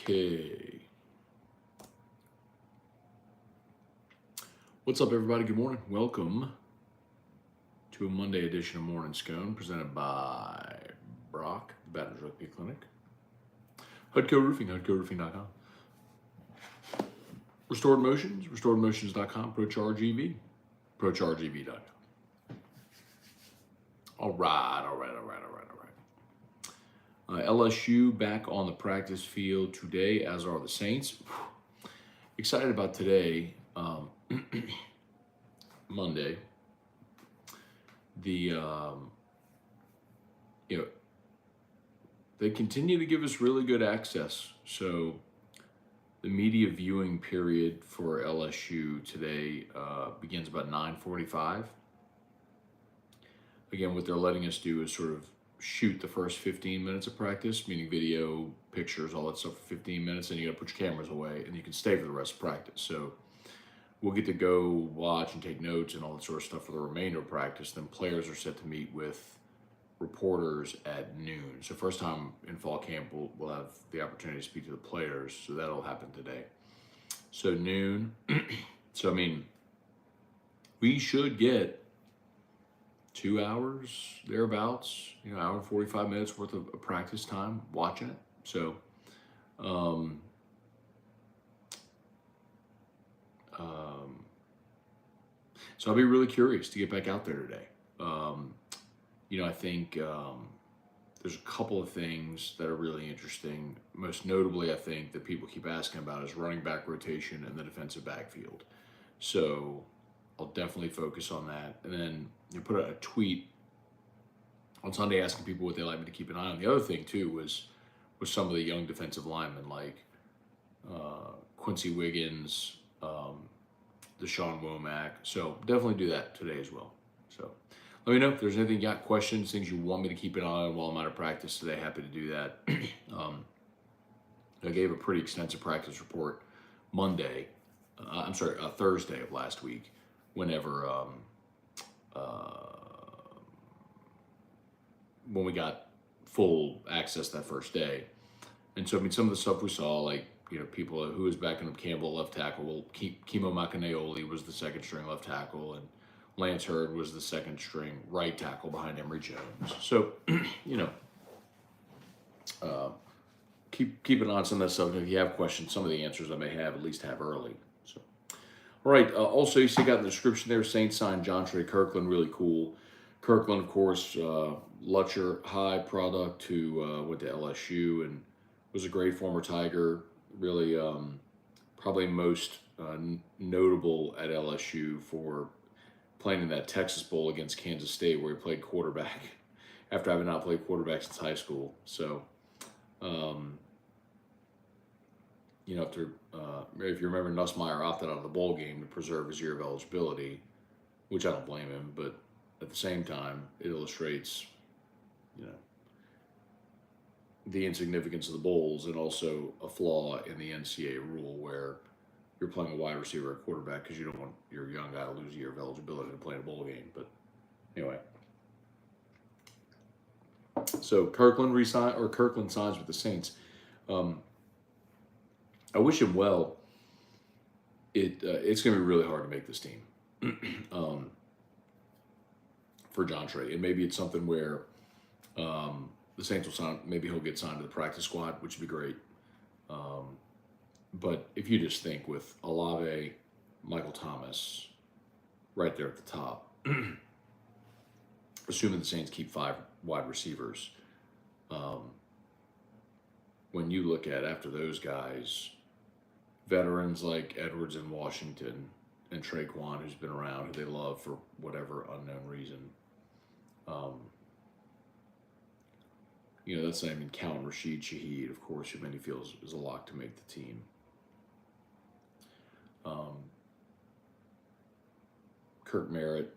Okay. What's up, everybody? Good morning. Welcome to a Monday edition of Morning Scone, presented by Brock, the Baton Rugby Clinic. HUDCO Roofing, HUDCOroofing.com. Restored Motions, restoredmotions.com. ProCharge EV, ProChargeEV.com. All right. LSU back on the practice field today, as are the Saints. Excited about today, Monday. They continue to give us really good access. So the media viewing period for LSU today begins about 9:45. Again, what they're letting us do is sort of shoot the first 15 minutes of practice, meaning video, pictures, all that stuff for 15 minutes, and you gotta put your cameras away, and you can stay for the rest of practice. So we'll get to go watch and take notes and all that sort of stuff for the remainder of practice. Then players are set to meet with reporters at noon. So first time in fall camp, we'll have the opportunity to speak to the players, so that'll happen today. So noon. So, I mean, we should get 2 hours, thereabouts, hour and 45 minutes worth of practice time watching it. So, so I'll be really curious to get back out there today. I think there's a couple of things that are really interesting. Most notably, I think that people keep asking about is running back rotation and the defensive backfield. So I'll definitely focus on that. And then you put out a tweet on Sunday asking people what they like me to keep an eye on. The other thing too was some of the young defensive linemen like Quincy Wiggins, Deshaun Womack. So definitely do that today as well. So let me know if there's anything you got, questions, things you want me to keep an eye on while I'm out of practice today. Happy to do that. I gave a pretty extensive practice report Thursday of last week, whenever when we got full access that first day. And so, I mean, some of the stuff we saw, like, people who was backing up Campbell, left tackle. Well, Kimo Makaneoli was the second string left tackle, and Lance Hurd was the second string right tackle behind Emory Jones. So, keep an eye on some of that stuff. And if you have questions, some of the answers I may have, at least have early. So, all right. Also, you see, got in the description there, Saints signed John-Trey Kirkland, really cool. Kirklin, of course, Lutcher High product who went to LSU and was a great former Tiger. Really, probably most notable at LSU for playing in that Texas Bowl against Kansas State, where he played quarterback after having not played quarterback since high school. So, if you remember, Nussmeier opted out of the bowl game to preserve his year of eligibility, which I don't blame him, but at the same time, it illustrates, the insignificance of the bowls, and also a flaw in the NCAA rule where you're playing a wide receiver at quarterback because you don't want your young guy to lose a year of eligibility to play in a bowl game. But anyway, so Kirkland signs with the Saints. I wish him well. It's going to be really hard to make this team for Jontre, and maybe it's something where the Saints will sign. Maybe he'll get signed to the practice squad, which would be great. But if you just think with Olave, Michael Thomas, right there at the top, assuming the Saints keep 5 wide receivers, when you look at after those guys, veterans like Edwards and Washington and Traquan, who's been around, who they love for whatever unknown reason, that's not even counting Rashid Shaheed, of course, who many feels is a lock to make the team. Kirk Merritt.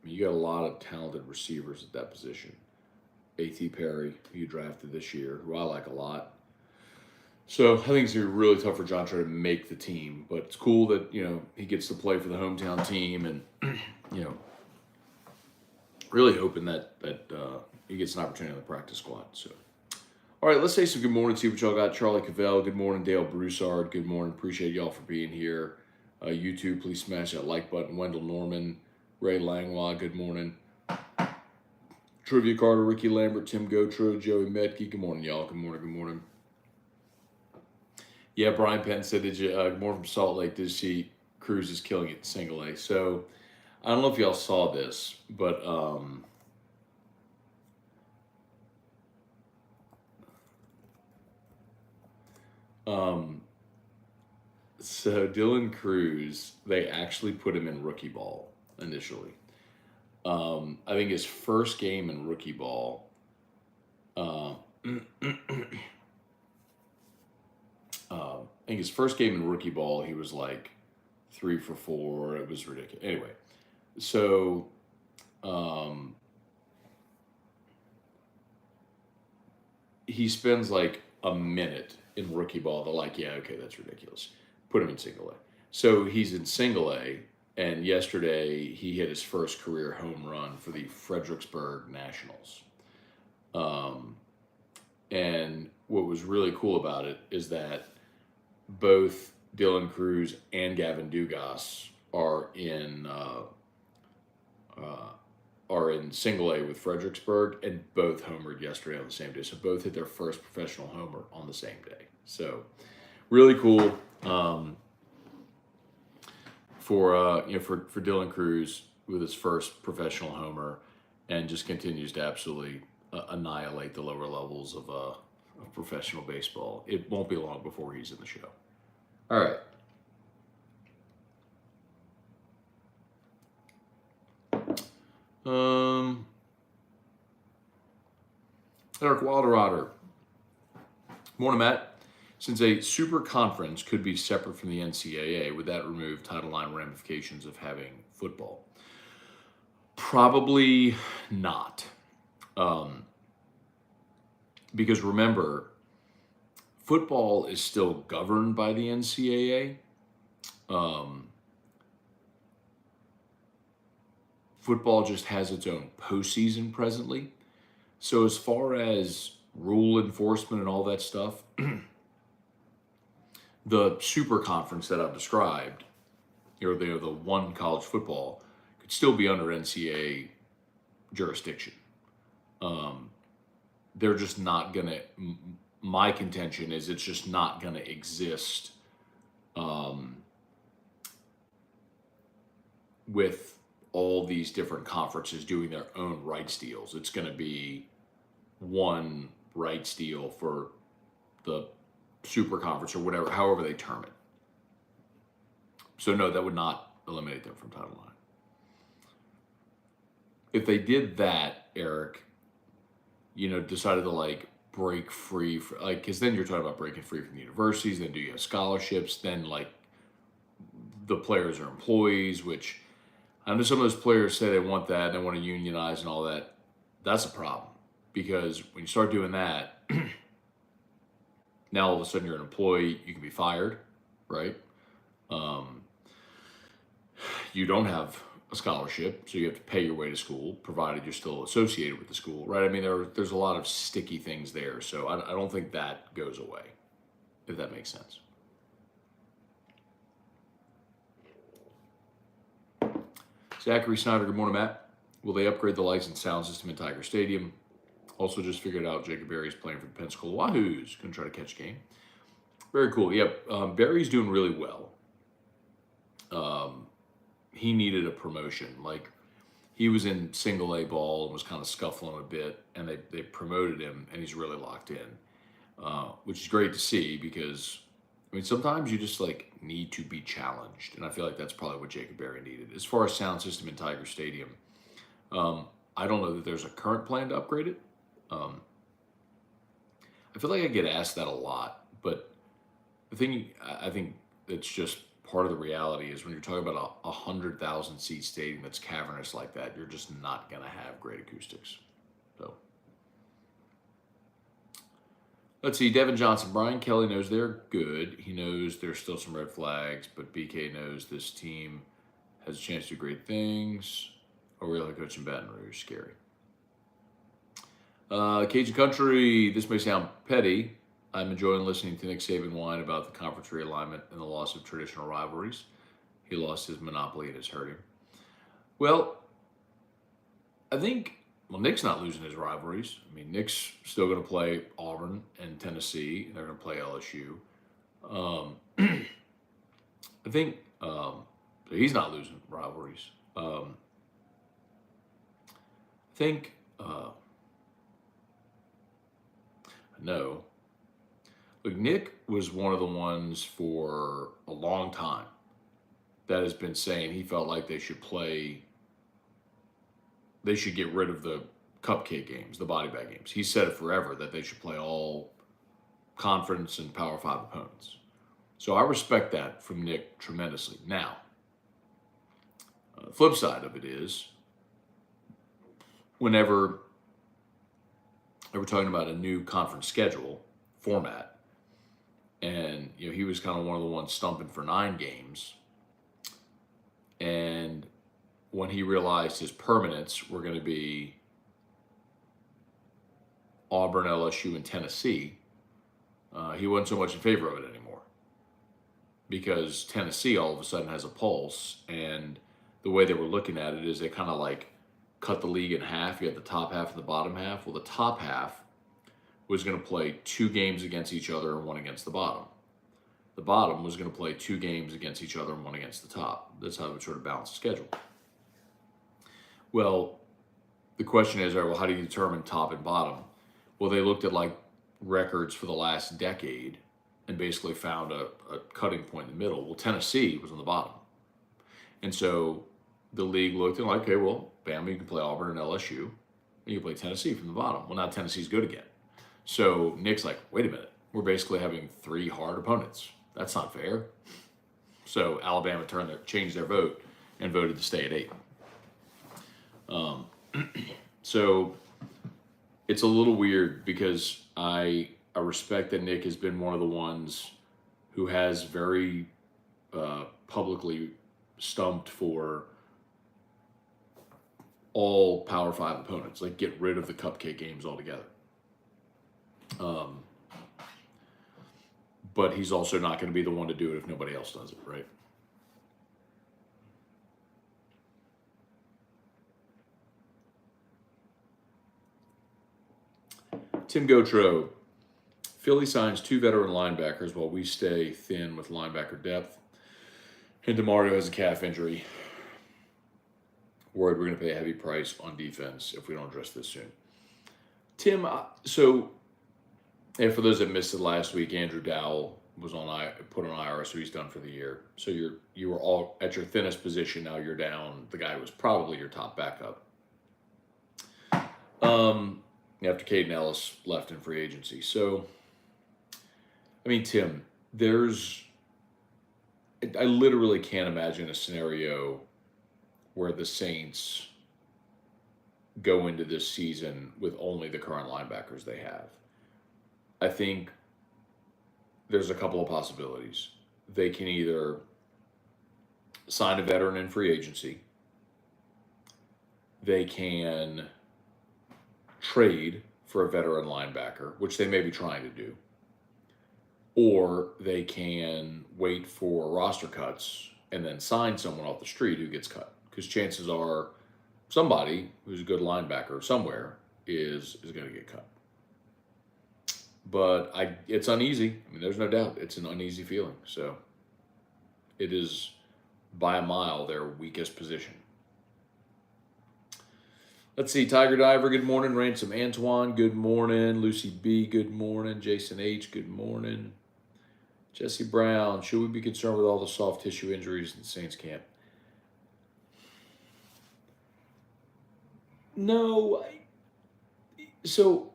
You got a lot of talented receivers at that position. A.T. Perry, who you drafted this year, who I like a lot. So I think it's going to be really tough for Jontre to make the team, but it's cool that, he gets to play for the hometown team, and, really hoping that he gets an opportunity on the practice squad. So All right, let's say some good morning, see what y'all got. Charlie Cavell, good morning. Dale Broussard, good morning. Appreciate y'all for being here. YouTube, please smash that like button. Wendell Norman, Ray Langlois, good morning. Trivia Carter, Ricky Lambert, Tim Gotro, Joey Metke, good morning, y'all. Good morning, good morning. Yeah, Brian Penn said, did you, good morning from Salt Lake, did you see Cruz is killing it in single A? So, I don't know if y'all saw this, but so Dylan Cruz, they actually put him in rookie ball initially. I think his first game in rookie ball, I think his first game in rookie ball, he was like 3 for 4. It was ridiculous. Anyway, so he spends like a minute in rookie ball. They're like, yeah, okay, that's ridiculous. Put him in single A. So he's in single A, and yesterday he hit his first career home run for the Fredericksburg Nationals. And what was really cool about it is that both Dylan Cruz and Gavin Dugas are in single A with Fredericksburg, and both homered yesterday on the same day. So both hit their first professional homer on the same day. So really cool for Dylan Cruz with his first professional homer, and just continues to absolutely annihilate the lower levels of professional baseball. It won't be long before he's in the show. All right. Eric Wilderotter. Morning, Matt. Since a super conference could be separate from the NCAA, would that remove Title IX ramifications of having football? Probably not. Because remember, football is still governed by the NCAA. Football just has its own postseason presently. So as far as rule enforcement and all that stuff, the super conference that I've described, or the one college football, could still be under NCAA jurisdiction. They're just not going to, my contention is it's just not going to exist with all these different conferences doing their own rights deals. It's going to be one rights deal for the super conference or whatever, however they term it. So no, that would not eliminate them from Title IX. If they did that, Eric, decided to like break free, because then you're talking about breaking free from the universities, then do you have scholarships, then like the players are employees, which I know some of those players say they want that, they want to unionize and all that. That's a problem, because when you start doing that, now all of a sudden you're an employee, you can be fired, right? You don't have a scholarship, so you have to pay your way to school, provided you're still associated with the school, right? I mean, there's a lot of sticky things there, so I don't think that goes away, if that makes sense. Zachary Snyder, good morning, Matt. Will they upgrade the lights and sound system in Tiger Stadium? Also just figured out Jacob Berry's playing for the Pensacola Wahoos. Going to try to catch a game. Very cool. Yep, Berry's doing really well. He needed a promotion. Like, he was in single A ball and was kind of scuffling a bit, and they promoted him, and he's really locked in, which is great to see, because I mean, sometimes you just like need to be challenged, and I feel like that's probably what Jacob Berry needed. As far as sound system in Tiger Stadium, I don't know that there's a current plan to upgrade it. I feel like I get asked that a lot, but the thing I think that's just part of the reality is when you're talking about a 100,000 seat stadium that's cavernous like that, you're just not going to have great acoustics. So let's see, Devin Johnson. Brian Kelly knows they're good. He knows there's still some red flags, but BK knows this team has a chance to do great things. Or real head coach in Baton Rouge, scary. Cajun Country, this may sound petty. I'm enjoying listening to Nick Saban whine about the conference realignment and the loss of traditional rivalries. He lost his monopoly and it's hurting. Well, I think, Nick's not losing his rivalries. I mean, Nick's still going to play Auburn and Tennessee, and they're going to play LSU. I think he's not losing rivalries. I think, no. Look, Nick was one of the ones for a long time that has been saying he felt like they should get rid of the cupcake games, the body bag games. He said it forever that they should play all conference and Power 5 opponents. So I respect that from Nick tremendously. Now, the flip side of it is, whenever they were talking about a new conference schedule format, and he was kind of one of the ones stumping for 9 games, and when he realized his permanents were going to be Auburn, LSU, and Tennessee, he wasn't so much in favor of it anymore, because Tennessee all of a sudden has a pulse, and the way they were looking at it is they kind of like cut the league in half. You had the top half and the bottom half. Well, the top half was going to play 2 games against each other and 1 against the bottom. The bottom was going to play 2 games against each other and 1 against the top. That's how it would sort of balance the schedule. Well, the question is, all right, well, how do you determine top and bottom? Well, they looked at like records for the last decade and basically found a cutting point in the middle. Well, Tennessee was on the bottom. And so the league looked and like, okay, well, Bama, you can play Auburn and LSU, and you can play Tennessee from the bottom. Well, now Tennessee's good again. So Nick's like, wait a minute, we're basically having 3 hard opponents. That's not fair. So Alabama changed their vote and voted to stay at 8. So it's a little weird because I respect that Nick has been one of the ones who has very publicly stumped for all Power 5 opponents, like get rid of the cupcake games altogether. But he's also not going to be the one to do it if nobody else does it, right? Tim Gotro, Philly signs 2 veteran linebackers while we stay thin with linebacker depth. And DeMario has a calf injury. Worried we're going to pay a heavy price on defense if we don't address this soon. Tim, and for those that missed it last week, Andrew Dowell was put on IR, so he's done for the year. So you were all at your thinnest position. Now you're down the guy who was probably your top backup. After Caden Ellis left in free agency. So, I mean, Tim, I literally can't imagine a scenario where the Saints go into this season with only the current linebackers they have. I think there's a couple of possibilities. They can either sign a veteran in free agency. They can trade for a veteran linebacker, which they may be trying to do. Or they can wait for roster cuts and then sign someone off the street who gets cut. Because chances are somebody who's a good linebacker somewhere is going to get cut. But it's uneasy. I mean, there's no doubt. It's an uneasy feeling. So it is, by a mile, their weakest position. Let's see. Tiger Diver, good morning. Ransom Antoine, good morning. Lucy B, good morning. Jason H, good morning. Jesse Brown, should we be concerned with all the soft tissue injuries in the Saints camp? No. So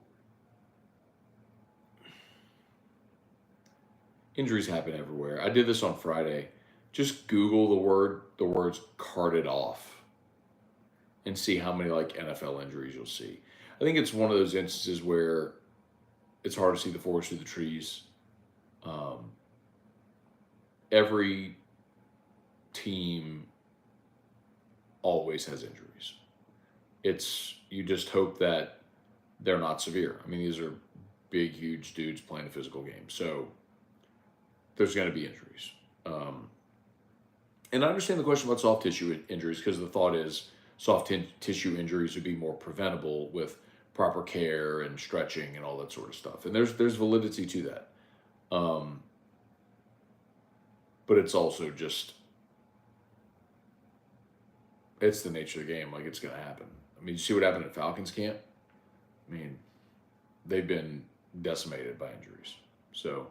injuries happen everywhere. I did this on Friday. Just Google the words carted off and see how many like NFL injuries you'll see. I think it's one of those instances where it's hard to see the forest through the trees. Every team always has injuries. You just hope that they're not severe. I mean, these are big, huge dudes playing a physical game. So there's going to be injuries. And I understand the question about soft tissue injuries because the thought is soft tissue injuries would be more preventable with proper care and stretching and all that sort of stuff. And there's validity to that. But it's also just, it's the nature of the game. Like, it's going to happen. I mean, you see what happened at Falcons camp? I mean, they've been decimated by injuries. So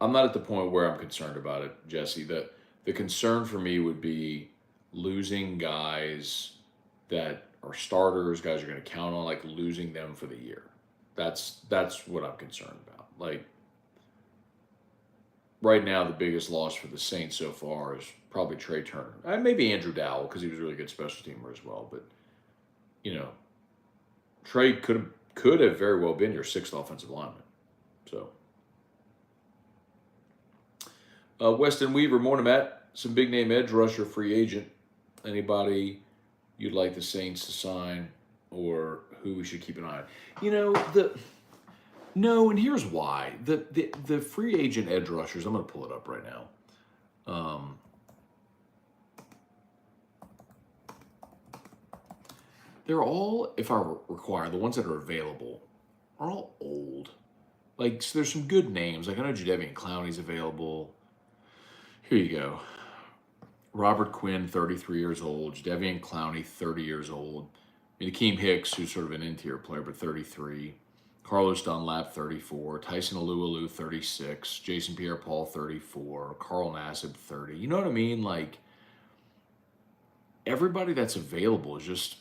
I'm not at the point where I'm concerned about it, Jesse. The concern for me would be losing guys that are starters, guys you're going to count on, like losing them for the year. That's what I'm concerned about. Like, right now, the biggest loss for the Saints so far is probably Trey Turner. And maybe Andrew Dowell, because he was a really good special teamer as well. But, you know, Trey could have very well been your sixth offensive lineman. So, Weston Weaver, morning, Matt. Some big name edge rusher, free agent. Anybody you'd like the Saints to sign, or who we should keep an eye on? You know, no, and here's why. The free agent edge rushers, I'm going to pull it up right now. They're all, if I require, the ones that are available are all old. Like, so there's some good names. Like, I know Jadeveon Clowney's available. Here you go. Robert Quinn, 33 years old. Jadeveon Clowney, 30 years old. Akeem Hicks, who's sort of an interior player, but 33. Carlos Dunlap, 34. Tyson Alualu, 36. Jason Pierre-Paul, 34. Carl Nassib, 30. You know what I mean? Like, everybody that's available is just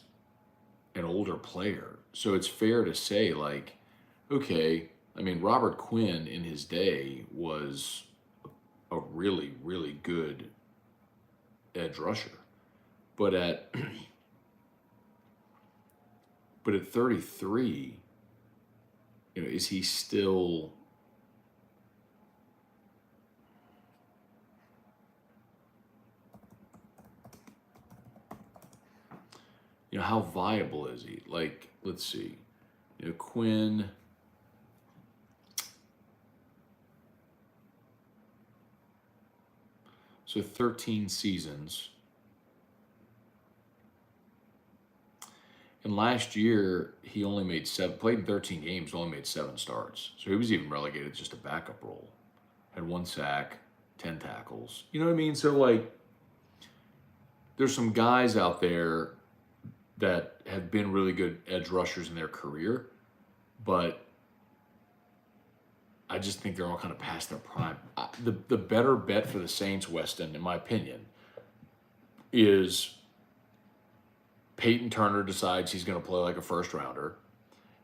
an older player. So it's fair to say, like, okay, I mean, Robert Quinn in his day was a really, really good edge rusher. But at 33, you know, is he still, you know, how viable is he? Like, let's see. You know, Quinn, so 13 seasons. And last year, he only made played in 13 games, only made 7 starts. So he was even relegated just a backup role. Had 1 sack, 10 tackles. You know what I mean? So, like, there's some guys out there that have been really good edge rushers in their career, but I just think they're all kind of past their prime. The better bet for the Saints, Weston, in my opinion, is Peyton Turner decides he's going to play like a first rounder,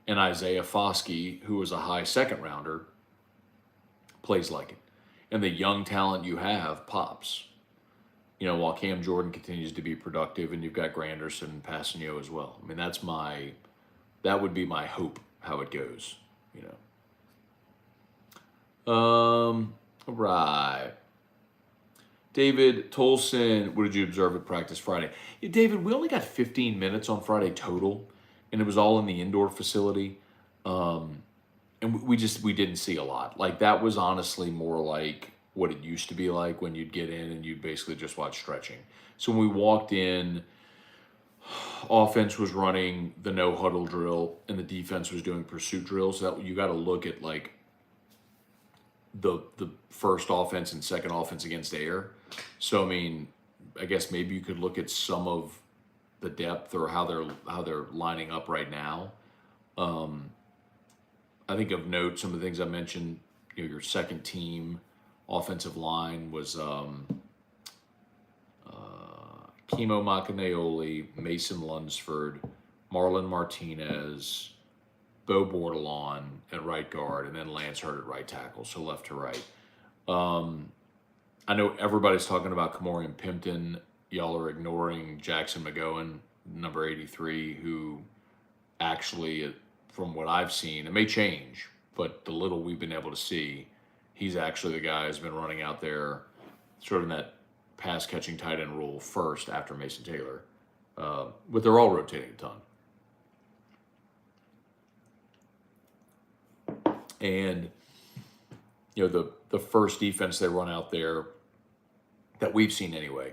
and Isaiah Foskey, who was a high second rounder, plays like it. And the young talent you have pops. You know, while Cam Jordan continues to be productive, and you've got Granderson and Passanio as well. I mean, that would be my hope how it goes, you know. All right. David Tolson, what did you observe at practice Friday? Yeah, David, we only got 15 minutes on Friday total, and it was all in the indoor facility. And we didn't see a lot. Like, that was honestly more like what it used to be like when you'd get in and you'd basically just watch stretching. So when we walked in, offense was running the no huddle drill and the defense was doing pursuit drills. So that you got to look at like the first offense and second offense against air. So I mean, I guess maybe you could look at some of the depth or how they're lining up right now. I think of note some of the things I mentioned. You know, your second team offensive line was Kimo Macaneoli, Mason Lunsford, Marlon Martinez, Bo Bordelon at right guard, and then Lance Hurd at right tackle, so left to right. I know everybody's talking about Kamorian Pimpton. Y'all are ignoring Jackson McGowan, number 83, who actually, from what I've seen, it may change, but the little we've been able to see, he's actually the guy who's been running out there sort of in that pass-catching tight end role first after Mason Taylor. But they're all rotating a ton. And, the first defense they run out there that we've seen anyway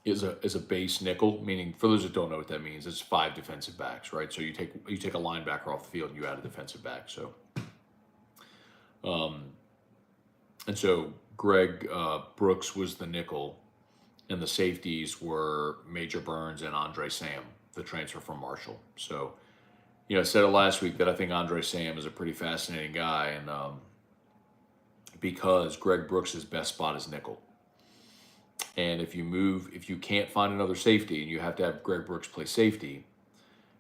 is a base nickel, meaning, for those that don't know what that means, it's 5 defensive backs, right? So you take a linebacker off the field and you add a defensive back. So, and so Greg Brooks was the nickel, and the safeties were Major Burns and Andre Sam, the transfer from Marshall. So, I said it last week that I think Andre Sam is a pretty fascinating guy, and because Greg Brooks' best spot is nickel. And if you can't find another safety and you have to have Greg Brooks play safety,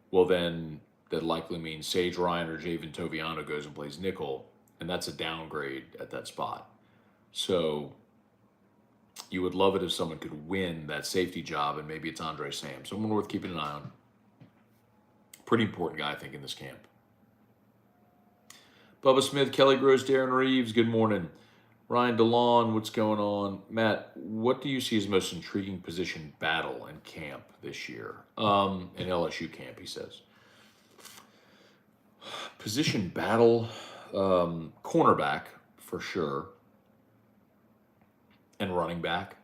well, then that likely means Sage Ryan or Javen Toviano goes and plays nickel, and that's a downgrade at that spot. So you would love it if someone could win that safety job, and maybe it's Andre Sam. Someone worth keeping an eye on. Pretty important guy, I think, in this camp. Bubba Smith, Kelly Gross, Darren Reeves, good morning. Ryan DeLon, what's going on? Matt, what do you see as the most intriguing position battle in camp this year? In LSU camp, he says. Position battle, cornerback, for sure. And running back.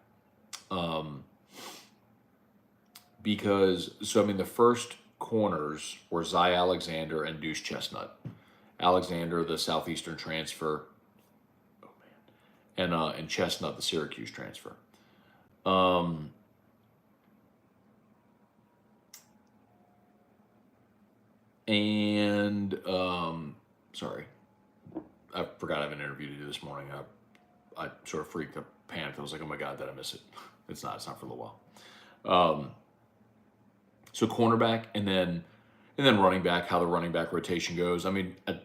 Because, the first corners were Zy Alexander and Deuce Chestnut. Alexander, the Southeastern transfer. And Chestnut, the Syracuse transfer. Sorry, I forgot I have an interview to do this morning. I sort of freaked up, panicked. I was like, oh my God, did I miss it? It's not for a little while. So cornerback, and then running back, how the running back rotation goes.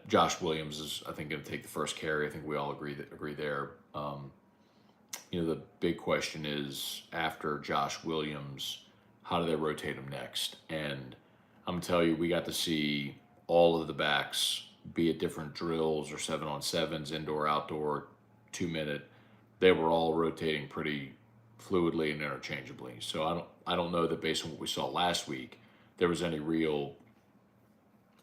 Josh Williams is, I think, going to take the first carry. I think we all agree there. The big question is, after Josh Williams, how do they rotate him next? And I'm going to tell you, we got to see all of the backs, be it different drills or 7-on-7s, indoor, outdoor, 2-minute. They were all rotating pretty fluidly and interchangeably. So I don't know that, based on what we saw last week, there was any real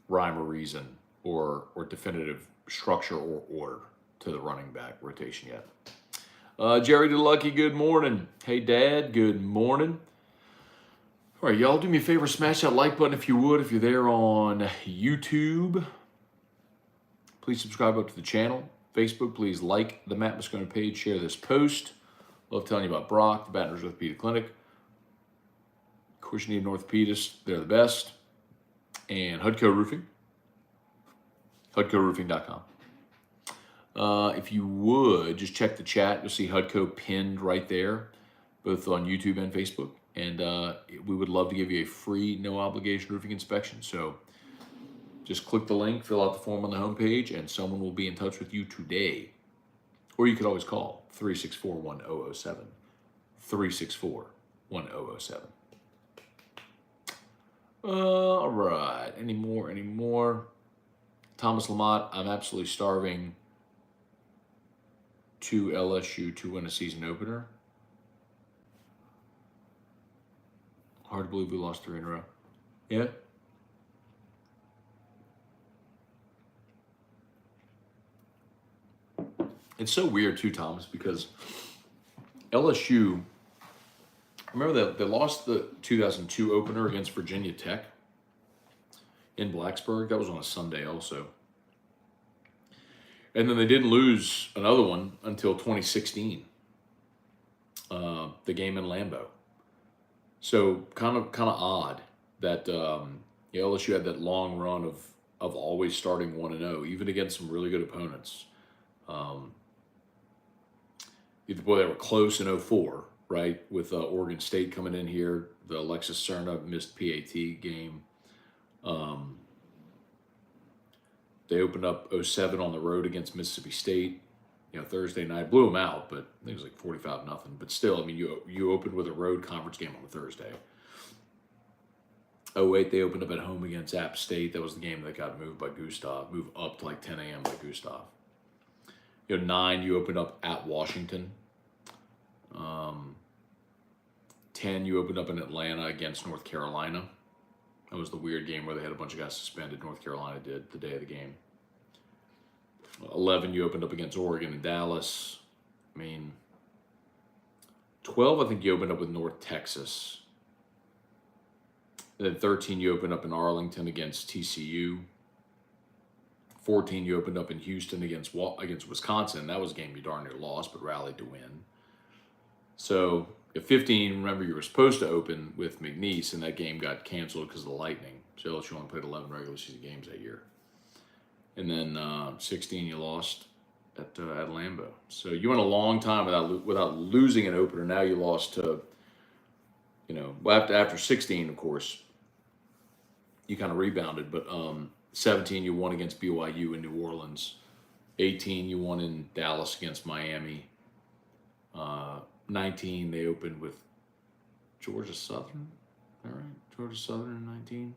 rhyme or reason or definitive structure or order to the running back rotation yet. Jerry DeLucky, good morning. Hey, Dad, good morning. All right, y'all, do me a favor, smash that like button if you would. If you're there on YouTube, please subscribe up to the channel. Facebook, please like the Matt Moscone page, share this post. Love telling you about Brock, the Baton Rouge Orthopedic Clinic. Of course, you need an orthopedist. They're the best. And Hudco Roofing. HudcoRoofing.com. If you would, just check the chat. You'll see Hudco pinned right there, both on YouTube and Facebook. And we would love to give you a free, no-obligation roofing inspection. So just click the link, fill out the form on the homepage, and someone will be in touch with you today. Or you could always call 364-1007. 364-1007. All right. Any more? Thomas Lamont, I'm absolutely starving to LSU to win a season opener. Hard to believe we lost 3 in a row. Yeah? It's so weird too, Thomas, because LSU, remember that they lost the 2002 opener against Virginia Tech in Blacksburg. That was on a Sunday also. And then they didn't lose another one until 2016, the game in Lambeau. So kind of odd that LSU had that long run of always starting 1-0, even against some really good opponents. Boy, they were close in 2004, right? With Oregon State coming in here, the Alexis Cerna missed PAT game. They opened up 2007 on the road against Mississippi State. Thursday night, blew them out, but I think it was like 45-0. But still, you opened with a road conference game on a Thursday. 2008, they opened up at home against App State. That was the game that got moved up to like 10 a.m. by Gustav. 2009, you opened up at Washington. 2010, you opened up in Atlanta against North Carolina. That was the weird game where they had a bunch of guys suspended. North Carolina did the day of the game. 11, you opened up against Oregon and Dallas. I mean, 12, I think you opened up with North Texas. And then 13, you opened up in Arlington against TCU. 14, you opened up in Houston against Wisconsin. That was a game you darn near lost, but rallied to win. So at 15, remember you were supposed to open with McNeese, and that game got canceled because of the lightning. So LSU only played 11 regular season games that year. And then 16, you lost at Lambeau. So you went a long time without losing an opener. Now you lost to, after 16, of course, you kind of rebounded. But 17, you won against BYU in New Orleans. 18, you won in Dallas against Miami. 19, they opened with Georgia Southern. All right, Georgia Southern in 19.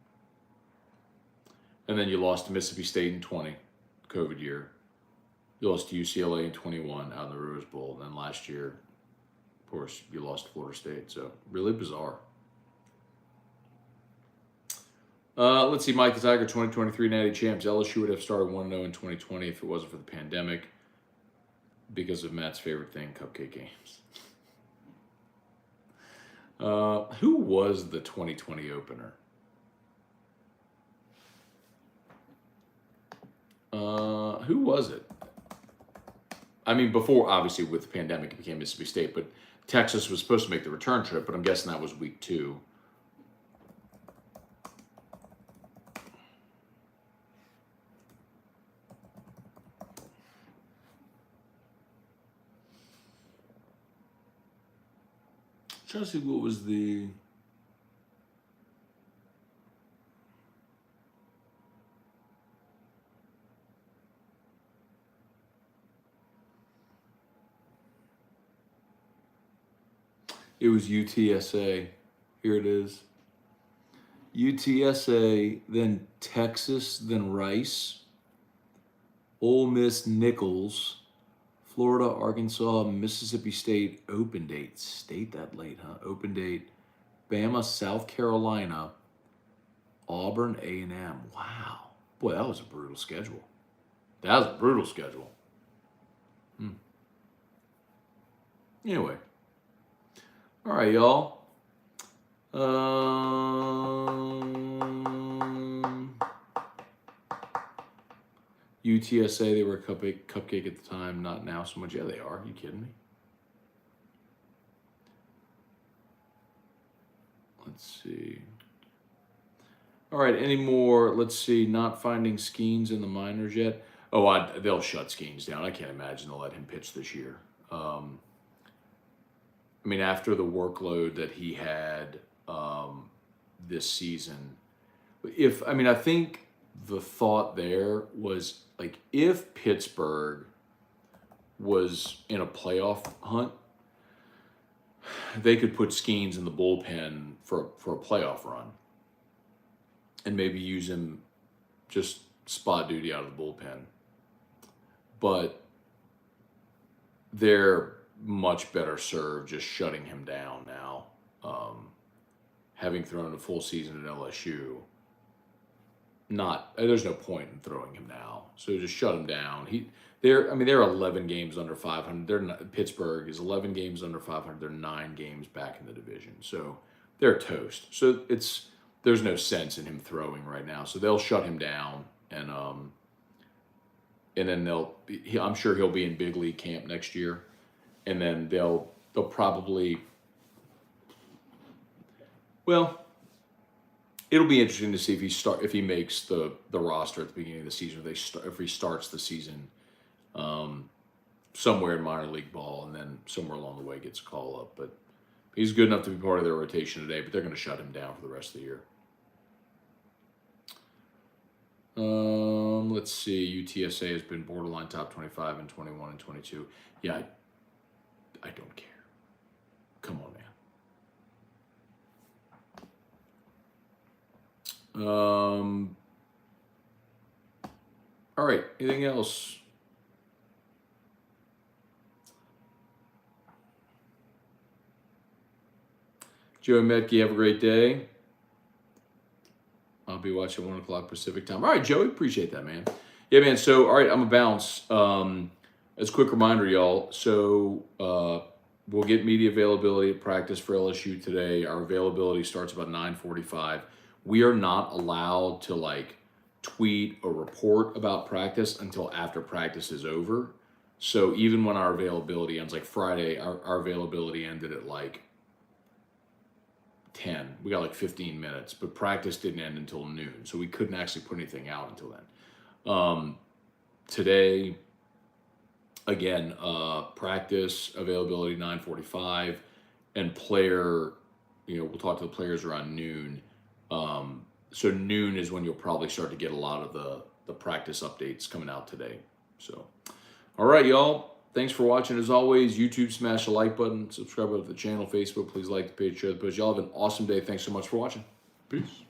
And then you lost to Mississippi State in 20, COVID year. You lost to UCLA in 21 out in the Rose Bowl. And then last year, of course, you lost to Florida State. So really bizarre. Let's see, Mike the Tiger, 2023 Natty Champs. LSU would have started 1-0 in 2020 if it wasn't for the pandemic because of Matt's favorite thing, cupcake games. Who was the 2020 opener? Who was it? I mean, before, obviously, with the pandemic, it became Mississippi State, but Texas was supposed to make the return trip, but I'm guessing that was week 2. Trying to see what was the... It was UTSA. Here it is. UTSA, then Texas, then Rice, Ole Miss, Nichols, Florida, Arkansas, Mississippi State, open date. State that late, huh? Open date. Bama, South Carolina, Auburn, A&M. Wow. Boy, that was a brutal schedule. That was a brutal schedule. Anyway. All right, y'all. UTSA, they were a cupcake at the time, not now so much. Yeah, they are. Are you kidding me? Let's see. All right, any more? Let's see. Not finding Skeens in the minors yet. Oh, they'll shut Skeens down. I can't imagine they'll let him pitch this year. I mean, after the workload that he had this season, I think the thought there was, like, if Pittsburgh was in a playoff hunt, they could put Skeens in the bullpen for a playoff run and maybe use him just spot duty out of the bullpen. But they're much better served just shutting him down now. Having thrown a full season at LSU, there's no point in throwing him now. So just shut him down. They're 11 games under 500. Pittsburgh is 11 games under 500. They're 9 games back in the division. So they're toast. So there's no sense in him throwing right now. So they'll shut him down, and then I'm sure he'll be in big league camp next year. And then they'll probably, well, it'll be interesting to see if he makes the roster at the beginning of the season. If he starts the season somewhere in minor league ball, and then somewhere along the way gets a call up. But he's good enough to be part of their rotation today. But they're going to shut him down for the rest of the year. Let's see. UTSA has been borderline top 25 in 21 and 22. Yeah. I don't care. Come on, man. All right. Anything else? Joey Metke, have a great day. I'll be watching 1 o'clock Pacific time. All right, Joey. Appreciate that, man. Yeah, man. So, all right, I'm a bounce. As a quick reminder, y'all. So, we'll get media availability at practice for LSU today. Our availability starts about 9:45. We are not allowed to like tweet or report about practice until after practice is over. So even when our availability ends, like Friday, our availability ended at like 10. We got like 15 minutes, but practice didn't end until noon. So we couldn't actually put anything out until then. Today, again, practice availability 9:45, and player, we'll talk to the players around noon. So noon is when you'll probably start to get a lot of the practice updates coming out today. So, all right, y'all. Thanks for watching. As always, YouTube, smash the like button, subscribe to the channel, Facebook, please like the page, share the post. Y'all have an awesome day. Thanks so much for watching. Peace.